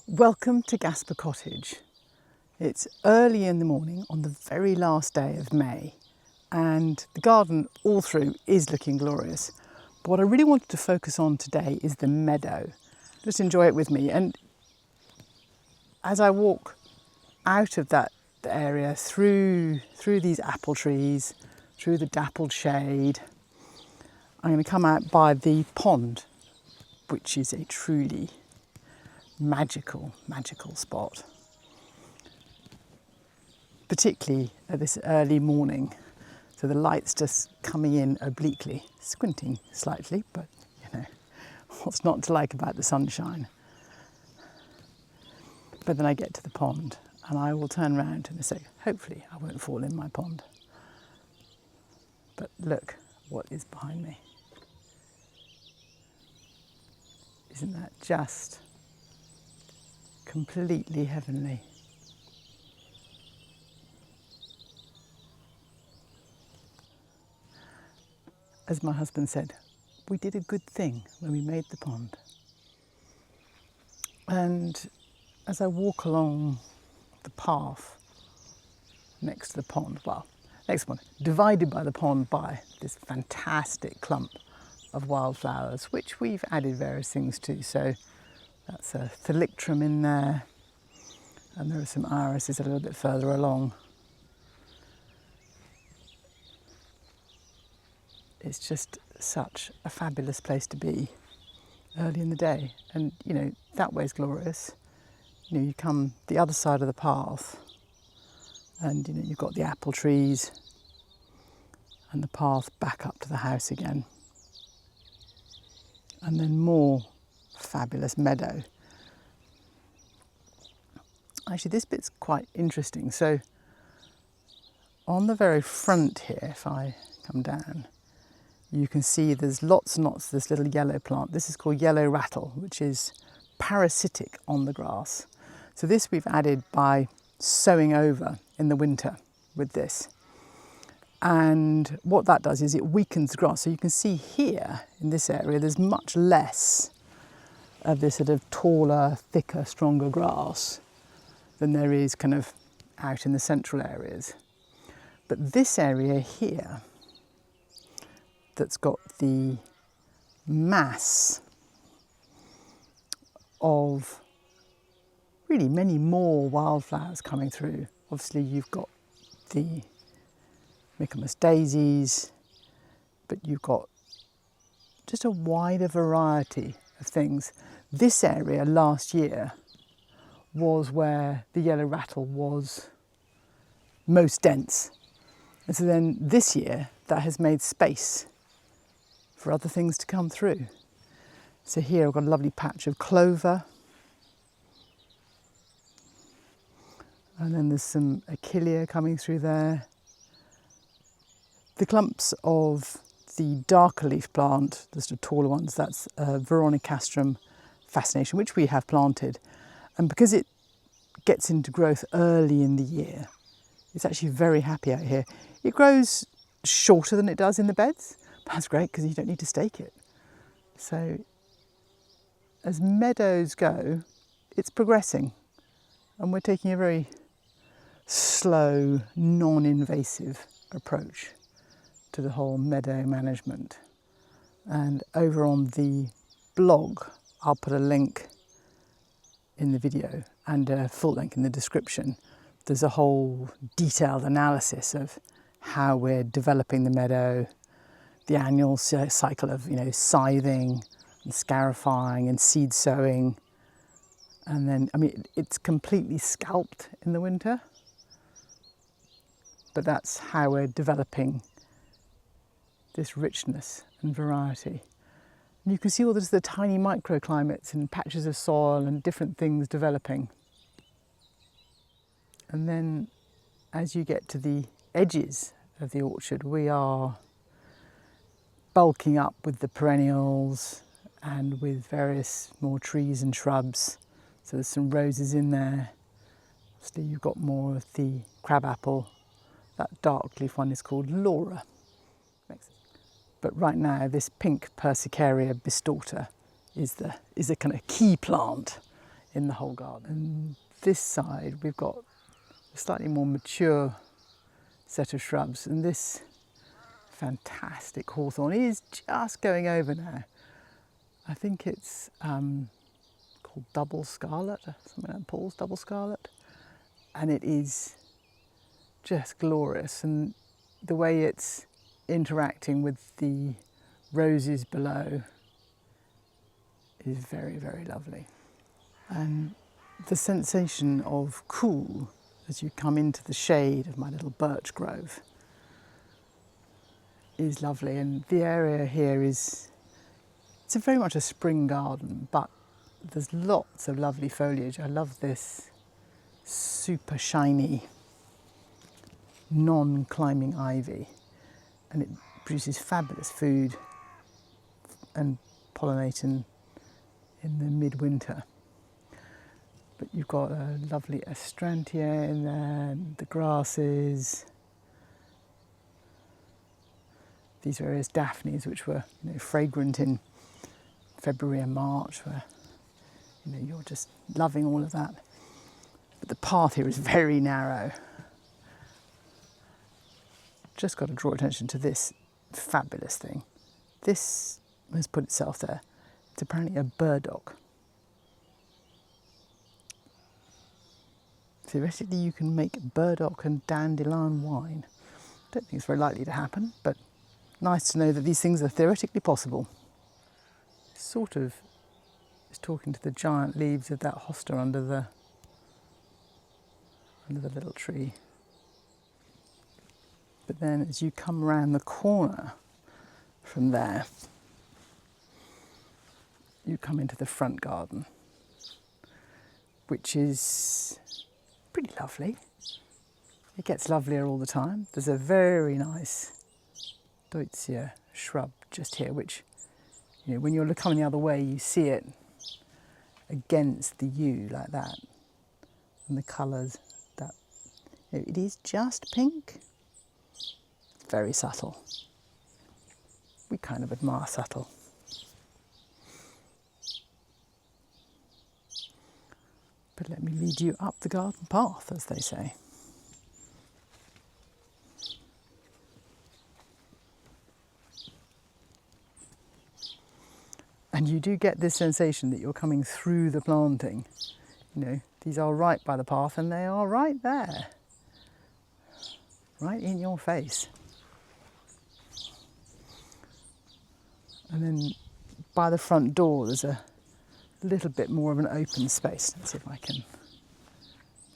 Welcome to Gasper Cottage. It's early in the morning on the very last day of May and the garden all through is looking glorious. But what I really wanted to focus on today is the meadow. Just enjoy it with me, and as I walk out of that area through these apple trees, through the dappled shade, I'm going to come out by the pond, which is a truly magical spot, particularly at this early morning. So the light's just coming in obliquely, squinting slightly, but you know, what's not to like about the sunshine? But then I get to the pond and I will turn around and say, hopefully I won't fall in my pond. But look what is behind me. Isn't that just completely heavenly? As my husband said, we did a good thing when we made the pond. And as I walk along the path next to the pond, divided by the pond by this fantastic clump of wildflowers, which we've added various things to. So that's a thalictrum in there, and there are some irises a little bit further along. It's just such a fabulous place to be early in the day. And you know, that way's glorious. You know, you come the other side of the path and you know, you've got the apple trees and the path back up to the house again. And then more fabulous meadow. Actually, this bit's quite interesting. So on the very front here, if I come down, you can see there's lots and lots of this little yellow plant. This is called yellow rattle, which is parasitic on the grass. So this we've added by sowing over in the winter with this. And what that does is it weakens the grass. So you can see here in this area, there's much less of this sort of taller, thicker, stronger grass than there is kind of out in the central areas. But this area here, that's got the mass of really many more wildflowers coming through. Obviously you've got the Michaelmas daisies, but you've got just a wider variety of things. This area last year was where the yellow rattle was most dense. And so then this year that has made space for other things to come through. So here I've got a lovely patch of clover. And then there's some achillea coming through there. The clumps of the darker leaf plant, the sort of taller ones, that's Veronicastum Fascination, which we have planted. And because it gets into growth early in the year, it's actually very happy out here. It grows shorter than it does in the beds. That's great because you don't need to stake it. So as meadows go, it's progressing, and we're taking a very slow, non-invasive approach to the whole meadow management. And over on the blog, I'll put a link in the video and a full link in the description. There's a whole detailed analysis of how we're developing the meadow, the annual cycle of, you know, scything and scarifying and seed sowing. And then, I mean, it's completely scalped in the winter, but that's how we're developing this richness and variety. And you can see all this, the tiny microclimates and patches of soil and different things developing. And then as you get to the edges of the orchard, we are bulking up with the perennials and with various more trees and shrubs. So there's some roses in there. Obviously you've got more of the crabapple. That dark leaf one is called Laura. But right now this pink Persicaria Bistorta is the kind of key plant in the whole garden. And this side we've got a slightly more mature set of shrubs, and this fantastic hawthorn is just going over now. I think it's called double scarlet, something like Paul's double scarlet, and it is just glorious, and the way it's interacting with the roses below is very, very lovely. And the sensation of cool as you come into the shade of my little birch grove is lovely. And the area here it's very much a spring garden, but there's lots of lovely foliage. I love this super shiny non-climbing ivy, and it produces fabulous food and pollination in the midwinter. But you've got a lovely astrantia in there, and the grasses. These various daphnes, which were fragrant in February and March, where you're just loving all of that. But the path here is very narrow. Just got to draw attention to this fabulous thing. This has put itself there. It's apparently a burdock. Theoretically, you can make burdock and dandelion wine. Don't think it's very likely to happen, but nice to know that these things are theoretically possible. Sort of is talking to the giant leaves of that hosta under the little tree. But then as you come around the corner from there, you come into the front garden, which is pretty lovely. It gets lovelier all the time. There's a very nice deutzia shrub just here, which, when you're coming the other way, you see it against the yew like that. And the colours, it is just pink. Very subtle. We kind of admire subtle. But let me lead you up the garden path, as they say. And you do get this sensation that you're coming through the planting. These are right by the path, and they are right there. Right in your face. And then by the front door there's a little bit more of an open space. Let's see if I can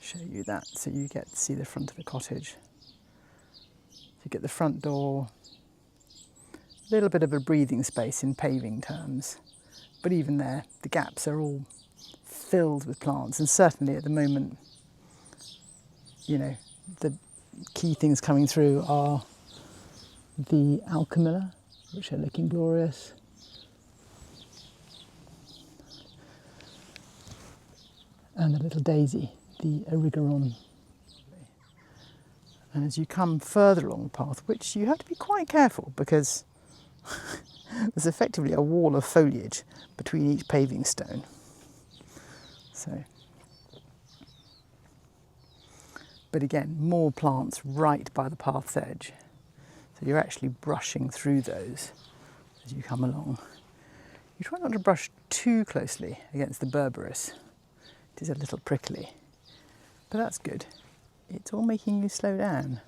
show you that so you get to see the front of the cottage. You get the front door, a little bit of a breathing space in paving terms, but even there the gaps are all filled with plants, and certainly at the moment, the key things coming through are the alchemilla, which are looking glorious. And the little daisy, the erigeron. And as you come further along the path, which you have to be quite careful because there's effectively a wall of foliage between each paving stone. But again, more plants right by the path's edge. So you're actually brushing through those as you come along. You try not to brush too closely against the berberis. It is a little prickly, but that's good. It's all making you slow down.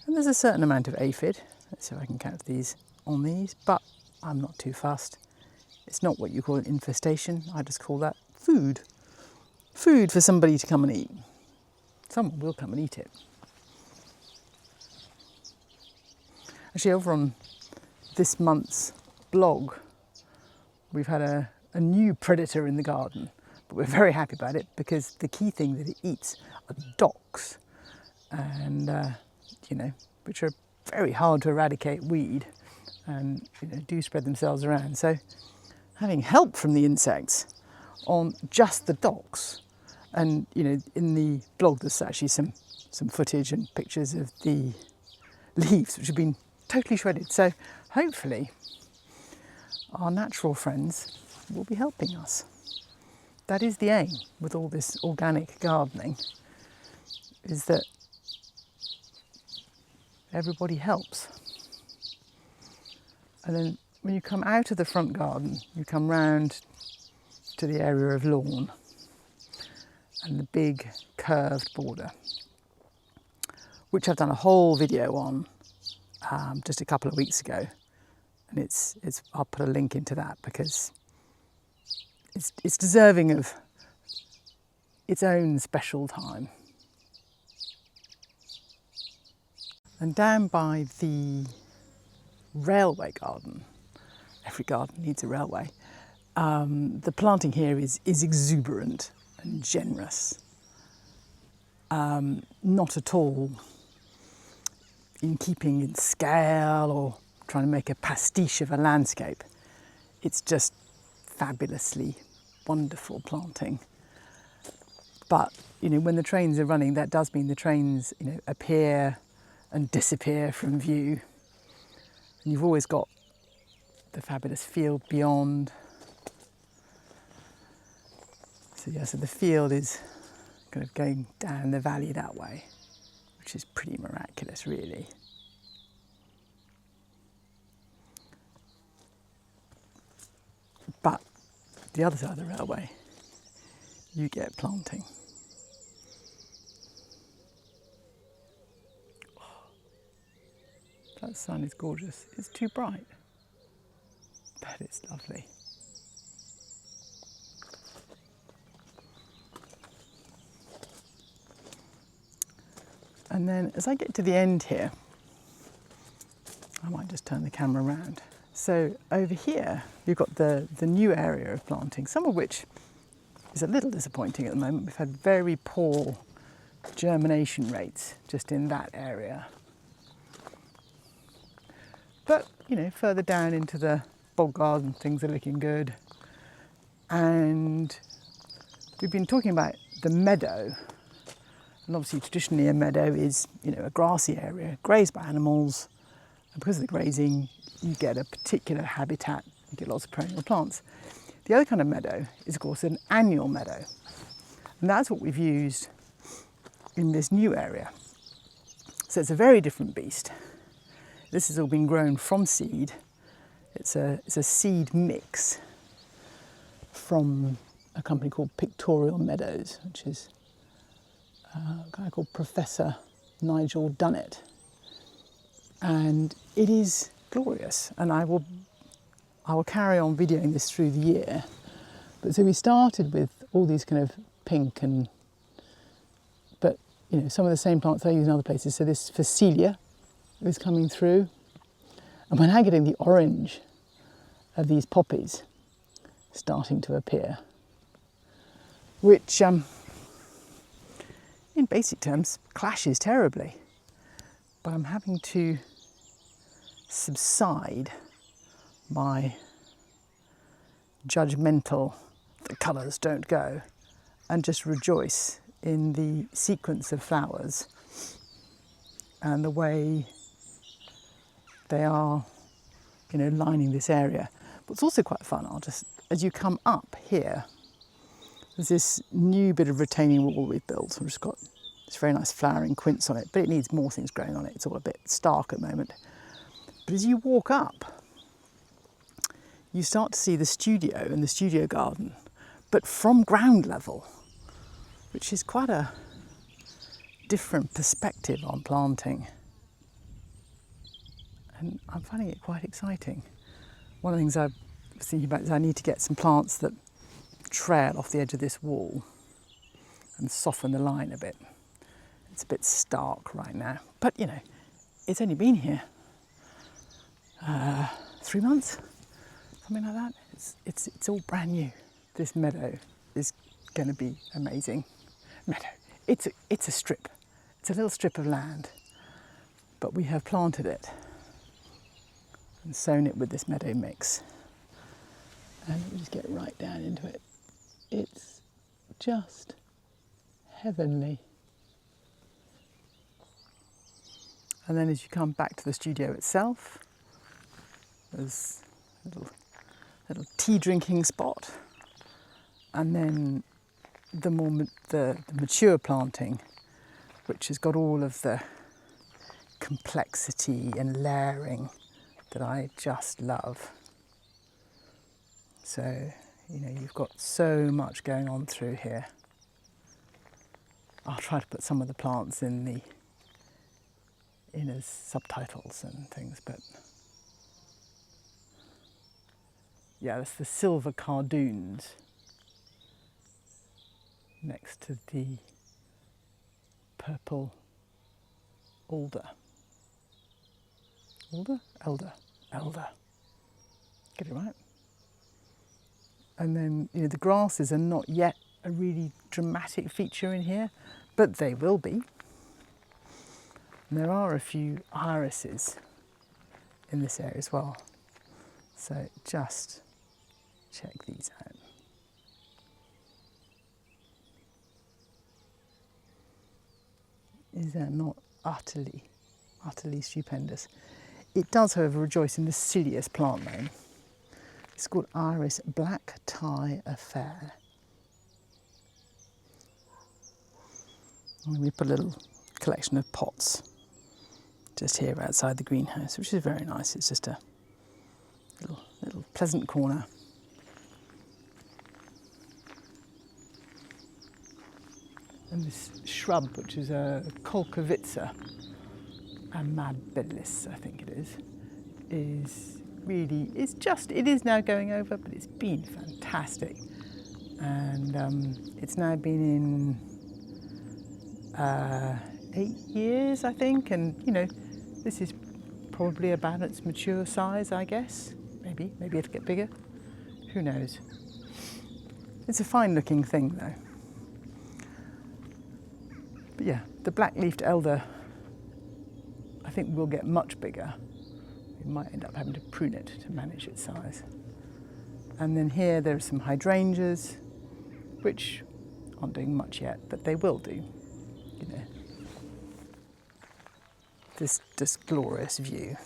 And there's a certain amount of aphid. Let's see if I can count these on these, but I'm not too fussed. It's not what you call an infestation. I just call that food. Food for somebody to come and eat. Someone will come and eat it. Actually, over on this month's blog, we've had a new predator in the garden, but we're very happy about it because the key thing that it eats are docks, and which are very hard to eradicate weed, and do spread themselves around. So, having help from the insects on just the docks, and in the blog there's actually some footage and pictures of the leaves which have been totally shredded. So hopefully our natural friends will be helping us. that is the aim with all this organic gardening, is that everybody helps. And then when you come out of the front garden, you come round to the area of lawn and the big curved border, which I've done a whole video on just a couple of weeks ago. And I'll put a link into that because it's deserving of its own special time. And down by the railway garden, every garden needs a railway, the planting here is exuberant and generous. Not at all in keeping in scale or trying to make a pastiche of a landscape. It's just fabulously wonderful planting. But, you know, when the trains are running, that does mean the trains, you know, appear and disappear from view. And you've always got the fabulous field beyond. So yeah, so the field is kind of going down the valley that way, which is pretty miraculous, really. But the other side of the railway, you get planting. That sun is gorgeous. It's too bright, but it's lovely. And then as I get to the end here, I might just turn the camera around. So over here, you've got the new area of planting, some of which is a little disappointing at the moment. We've had very poor germination rates just in that area. But, you know, further down into the bog garden, things are looking good. And we've been talking about the meadow. And obviously, traditionally, a meadow is, you know, a grassy area, grazed by animals. And because of the grazing, you get a particular habitat. You get lots of perennial plants. The other kind of meadow is, of course, an annual meadow. And that's what we've used in this new area. So it's a very different beast. This has all been grown from seed. It's a seed mix from a company called Pictorial Meadows, which is a guy called Professor Nigel Dunnett. And it is glorious. And I will carry on videoing this through the year. But so we started with all these kind of pink but you know, some of the same plants I use in other places. So this Phacelia is coming through. And we're now getting the orange of these poppies starting to appear, which in basic terms clashes terribly. But I'm having to subside my judgmental, the colours don't go, and just rejoice in the sequence of flowers and the way they are, you know, lining this area. What's also quite fun, as you come up here, there's this new bit of retaining wall we've built. We've just got this very nice flowering quince on it, but it needs more things growing on it. It's all a bit stark at the moment. But as you walk up, you start to see the studio and the studio garden, but from ground level, which is quite a different perspective on planting. And I'm finding it quite exciting. One of the things I was thinking about is I need to get some plants that trail off the edge of this wall and soften the line a bit. It's a bit stark right now, but you know, it's only been here 3 months, something like that. It's all brand new. This meadow is going to be amazing. Meadow. It's a strip. It's a little strip of land, but we have planted it and sown it with this meadow mix. And let me just get right down into it. It's just heavenly. And then as you come back to the studio itself, there's a little tea drinking spot. And then the mature planting, which has got all of the complexity and layering that I just love. So, you know, you've got so much going on through here. I'll try to put some of the plants in as subtitles and things, but yeah, that's the silver cardoons next to the purple alder. Elder. Get it right. And then, you know, the grasses are not yet a really dramatic feature in here, but they will be. And there are a few irises in this area as well. So just check these out. Is that not utterly stupendous? It does, however, rejoice in the silliest plant name. It's called Iris Black Tie Affair. And we put a little collection of pots just here outside the greenhouse, which is very nice. It's just a little pleasant corner. And this shrub, which is a Kolkovitza amabilis, I think it is really, it is now going over, but it's been fantastic. And it's now been in 8 years, I think. And, you know, this is probably about its mature size, I guess. Maybe it'll get bigger. Who knows? It's a fine looking thing though. But yeah, the black-leafed elder, I think, will get much bigger. We might end up having to prune it to manage its size. And then here there are some hydrangeas, which aren't doing much yet, but they will do. You know, this glorious view.